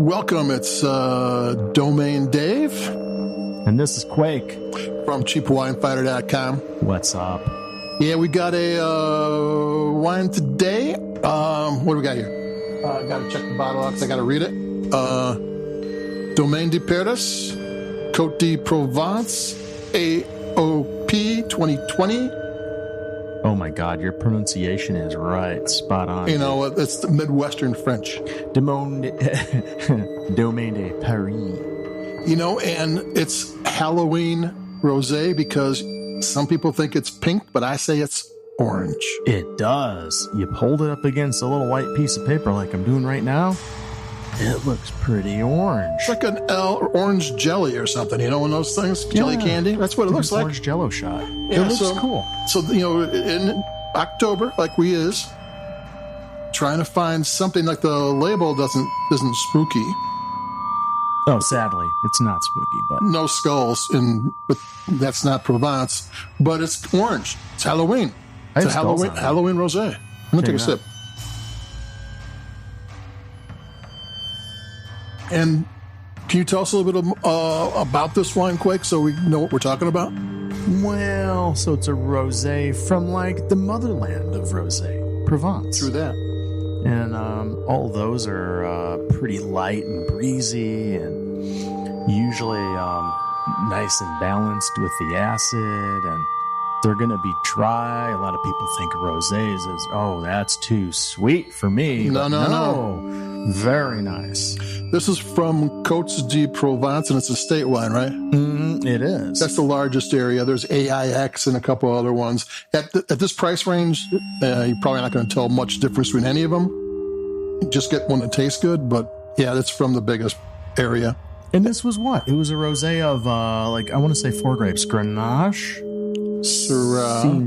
Welcome. It's Domaine Dave. And this is Quake. From CheapWineFighter.com. What's up? Yeah, we got a wine today. What do we got here? I got to check the bottle out because I got to read it. Domaine de Paris, Cotes De Provence, AOP 2020. Oh my God, your pronunciation is right. Spot on. You know, it's the Midwestern French. Domaine de Paris. You know, and it's Halloween rosé because some people think it's pink, but I say it's orange. It does. You hold it up against a little white piece of paper like I'm doing right now. It looks pretty orange. It's like an orange jelly or something, you know, one of those things? Jelly candy? That's what it looks like. Orange Jell-O shot. Yeah, it looks cool. So, you know, in October, like we is, trying to find something like the label isn't spooky. Oh, sadly, it's not spooky, but no skulls, but that's not Provence. But it's orange. It's Halloween. It's a Halloween rosé. I'm gonna take a sip. And can you tell us a little bit about this wine, Quake, so we know what we're talking about? Well, so it's a rosé from like the motherland of rosé, Provence. True that. And all those are pretty light and breezy and usually nice and balanced with the acid. And they're going to be dry. A lot of people think rosés is, oh, that's too sweet for me. No. Very nice. This is from Cotes De Provence, and it's a state wine, right? It is. That's the largest area. There's AIX and a couple other ones. At this price range, you're probably not going to tell much difference between any of them. You just get one that tastes good, but yeah, that's from the biggest area. And this was what? It was a rosé of, I want to say 4 grapes. Grenache, Syrah,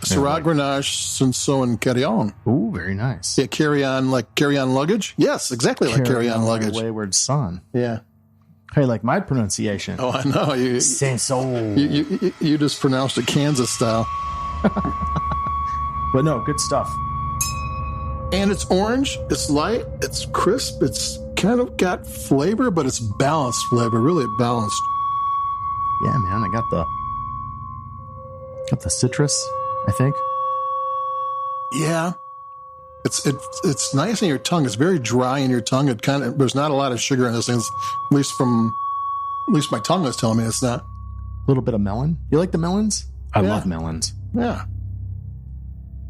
Cinsault, Grenache, Cinsault, and Carillon. Ooh, very nice. Yeah, carry-on luggage? Yes, exactly like carry-on luggage. Wayward son. Yeah. Hey, like my pronunciation. Oh, I know. Cinsault. You just pronounced it Kansas style. But no, good stuff. And it's orange, it's light, it's crisp, it's kind of got flavor, but it's balanced flavor, really balanced. Yeah, man, I got the citrus, I think. Yeah. It's nice in your tongue. It's very dry in your tongue. There's not a lot of sugar in this thing. At least my tongue is telling me it's not. A little bit of melon. You like the melons? I love melons. Yeah.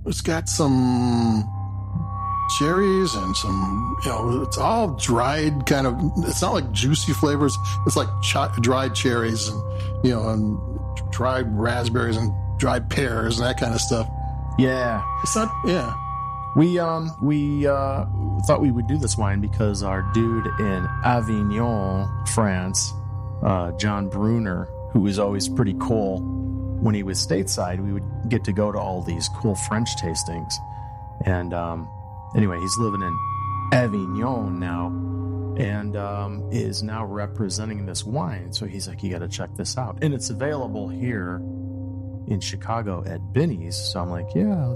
It's got some cherries and some, it's all dried kind of, it's not like juicy flavors. It's like dried cherries and, and dried raspberries and dried pears and that kind of stuff. Yeah. It's not, yeah. We thought we would do this wine because our dude in Avignon, France, John Bruner, who was always pretty cool, when he was stateside, we would get to go to all these cool French tastings. And anyway, he's living in Avignon now and is now representing this wine. So he's like, you got to check this out. And it's available here in Chicago at Binny's. So I'm like, yeah,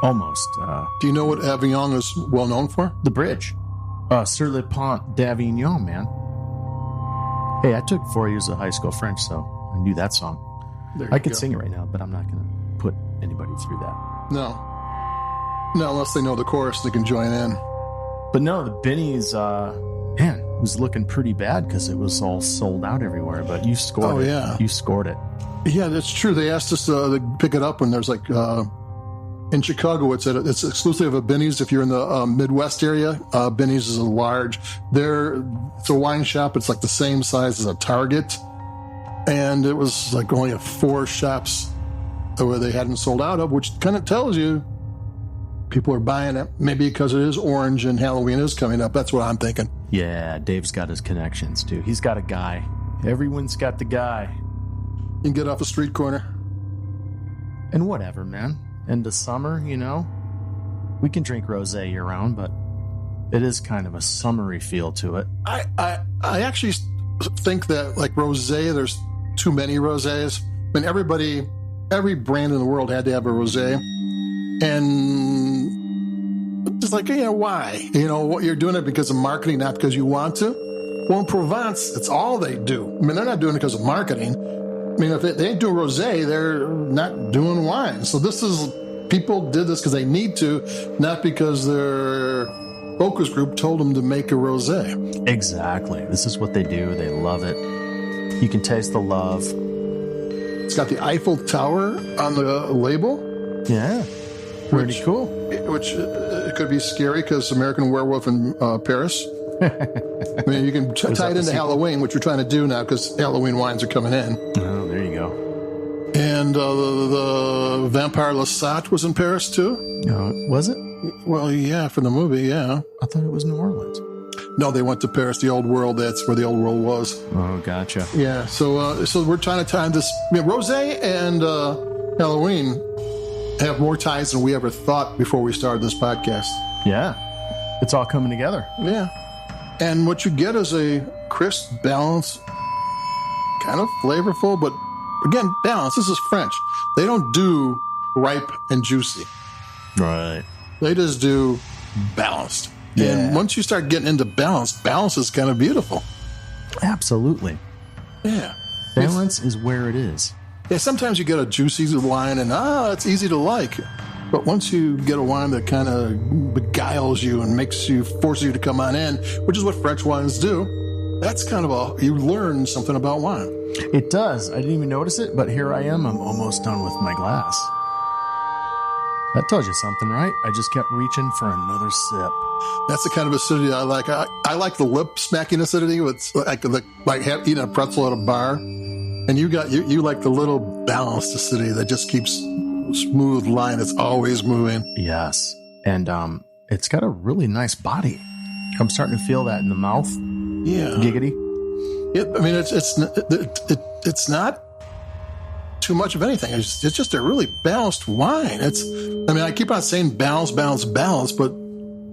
almost. Do you know what Avignon is well known for? The bridge. Sur le Pont d'Avignon, man. Hey, I took 4 years of high school French, so I knew that song. I could sing it right now, but I'm not going to put anybody through that. No, unless they know the chorus, they can join in. But no, the Binny's, it was looking pretty bad because it was all sold out everywhere, but you scored it. Oh, yeah. You scored it. Yeah, that's true. They asked us to pick it up when there's like... in Chicago, it's exclusive of Binny's. If you're in the Midwest area, Binny's is it's a wine shop. It's like the same size as a Target. And it was like only 4 shops where they hadn't sold out of, which kind of tells you people are buying it. Maybe because it is orange and Halloween is coming up. That's what I'm thinking. Yeah, Dave's got his connections, too. He's got a guy. Everyone's got the guy. You can get off a street corner. And whatever, man. Into summer, we can drink rosé year-round, but it is kind of a summery feel to it. I actually think that, like rosé, there's too many rosés. I mean, every brand in the world had to have a rosé. And it's like, why? What you're doing it because of marketing, not because you want to. Well, in Provence, it's all they do. I mean, they're not doing it because of marketing. I mean, if they ain't doing rosé, they're not doing wine. So people did this because they need to, not because their focus group told them to make a rosé. Exactly. This is what they do. They love it. You can taste the love. It's got the Eiffel Tower on the label. Yeah. Pretty cool. Which it could be scary because American Werewolf in Paris. I mean, you can tie it into Halloween, which we're trying to do now because Halloween wines are coming in. Oh, there you go. And the Vampire Lestat was in Paris too. Was it? Well, yeah, for the movie, yeah. I thought it was New Orleans. No, they went to Paris, the old world. That's where the old world was. Oh, gotcha. Yeah, so we're trying to tie this. Rosé and Halloween have more ties than we ever thought before we started this podcast. Yeah, it's all coming together. Yeah, and what you get is a crisp, balanced, kind of flavorful, but again, balanced. This is French. They don't do ripe and juicy. Right. They just do balanced. Yeah. And once you start getting into balance is kind of beautiful. Absolutely. Yeah. Balance is where it is. Yeah, sometimes you get a juicy wine and, it's easy to like. But once you get a wine that kind of beguiles you and forces you to come on in, which is what French wines do, that's kind of you learn something about wine. It does. I didn't even notice it, but here I am. I'm almost done with my glass. That tells you something, right? I just kept reaching for another sip. That's the kind of acidity I like. I like the lip smacking acidity. It's like eating a pretzel at a bar. And you like the little balanced acidity that just keeps smooth line. It's always moving. Yes. And it's got a really nice body. I'm starting to feel that in the mouth. Yeah. Giggity. I mean, it's not too much of anything. It's just a really balanced wine. I keep on saying balance, but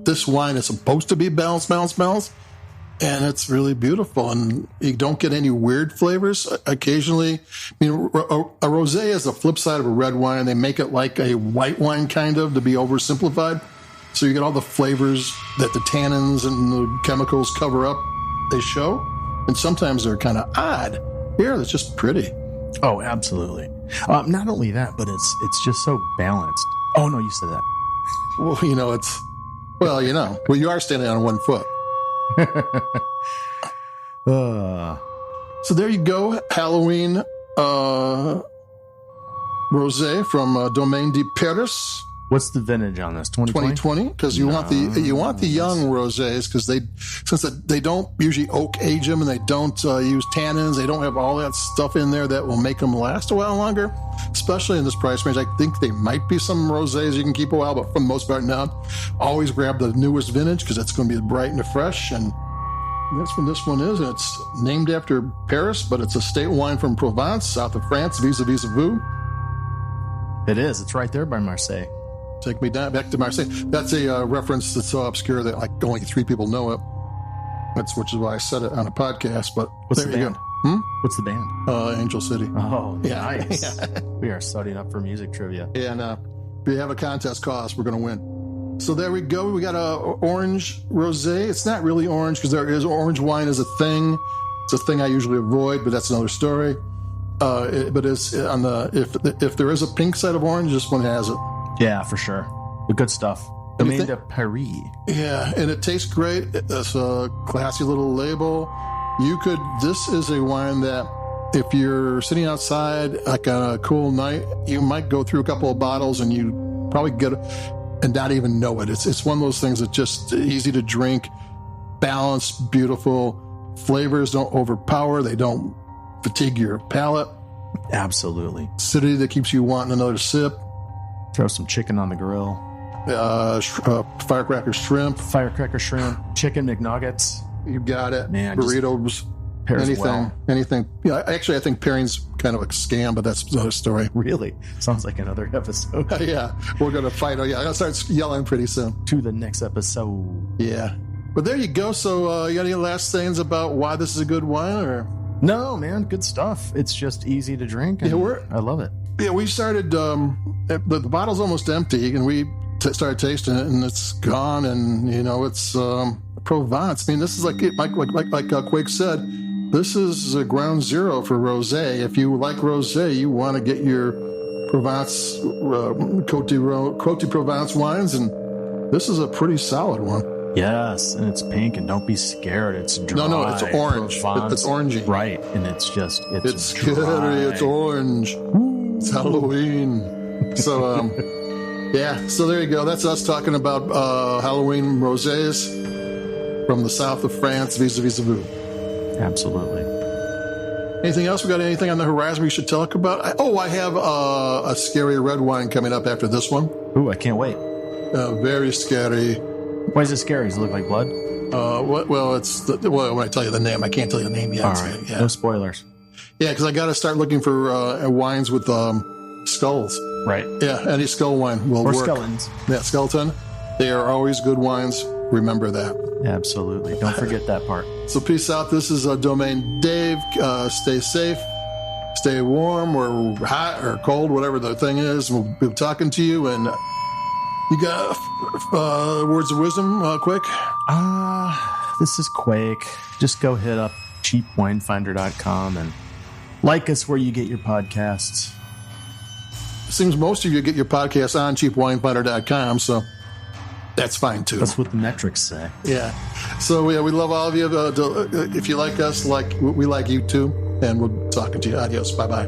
this wine is supposed to be balance, and it's really beautiful. And you don't get any weird flavors. Occasionally, a rosé is the flip side of a red wine. They make it like a white wine, kind of, to be oversimplified. So you get all the flavors that the tannins and the chemicals cover up. They show, and sometimes they're kind of odd. Here, it's just pretty. Oh, absolutely. Not only that, but it's just so balanced. Oh, no, you said that. Well, you are standing on one foot. So there you go. Halloween rosé from Domaine de Paris. What's the vintage on this? 2020? Because you want the young rosés, because since they don't usually oak age them and they don't use tannins, they don't have all that stuff in there that will make them last a while longer. Especially in this price range, I think there might be some rosés you can keep a while, but for the most part, not. Always grab the newest vintage because it's going to be bright and fresh, and that's what this one is. And it's named after Paris, but it's a state wine from Provence, south of France, vis-a-vis vous. It is. It's right there by Marseille. Take me back to Marseille. That's a reference that's so obscure that only 3 people know it. Which is why I said it on a podcast. But what's there the you band? go. What's the band? Angel City. Oh, yeah. Nice. Yeah. We are studying up for music trivia. Yeah, and if we have a contest, call us. We're going to win. So there we go. We got a orange rosé. It's not really orange because orange wine is a thing. It's a thing I usually avoid, but that's another story. But it's on if there is a pink side of orange, this one has it. Yeah, for sure. The good stuff. Domaine de Paris. Yeah, and it tastes great. It's a classy little label. This is a wine that if you're sitting outside like on a cool night, you might go through a couple of bottles and you probably get it and not even know it. It's one of those things that's just easy to drink, balanced, beautiful. Flavors don't overpower. They don't fatigue your palate. Absolutely. Acidity that keeps you wanting another sip. Throw some chicken on the grill. Firecracker shrimp, chicken McNuggets. You got it. Man, burritos, anything. Yeah, actually, I think pairing's kind of a scam, but that's another story. Really? Sounds like another episode. Yeah, we're gonna fight. Oh yeah, I'm gonna start yelling pretty soon. To the next episode. Yeah, but there you go. So, you got any last things about why this is a good wine, or? No, man, good stuff. It's just easy to drink. And I love it. Yeah, we started. The bottle's almost empty, and we started tasting it, and it's gone. And it's Provence. I mean, this is like Quake said. This is a ground zero for rosé. If you like rosé, you want to get your Provence, Cotes De Provence wines, and this is a pretty solid one. Yes, and it's pink, and don't be scared. It's dry. No, it's orange. It's orangey. Right, and it's scary. It's orange. It's Halloween. So, so there you go. That's us talking about Halloween rosés from the south of France, vis-a-vis vous. Absolutely. Anything else? We got anything on the horizon we should talk about? I have a scary red wine coming up after this one. Ooh, I can't wait. Very scary. Why is it scary? Does it look like blood? When I tell you the name, I can't tell you the name yet. All right. Yeah. No spoilers. Yeah, because I got to start looking for wines with skulls. Right. Yeah, any skull wine will work. Or skeletons. Yeah, skeleton. They are always good wines. Remember that. Absolutely. Don't forget that part. So peace out. This is Domaine Dave. Stay safe. Stay warm or hot or cold, whatever the thing is. We'll be talking to you. And you got words of wisdom, quick? This is Quake. Just go hit up cheapwinefinder.com and like us where you get your podcasts. It seems most of you get your podcasts on cheapwinefinder.com, so that's fine too. That's what the metrics say. Yeah. So we love all of you. If you like us, we like you too. And we'll talk to you. Adios. Bye-bye.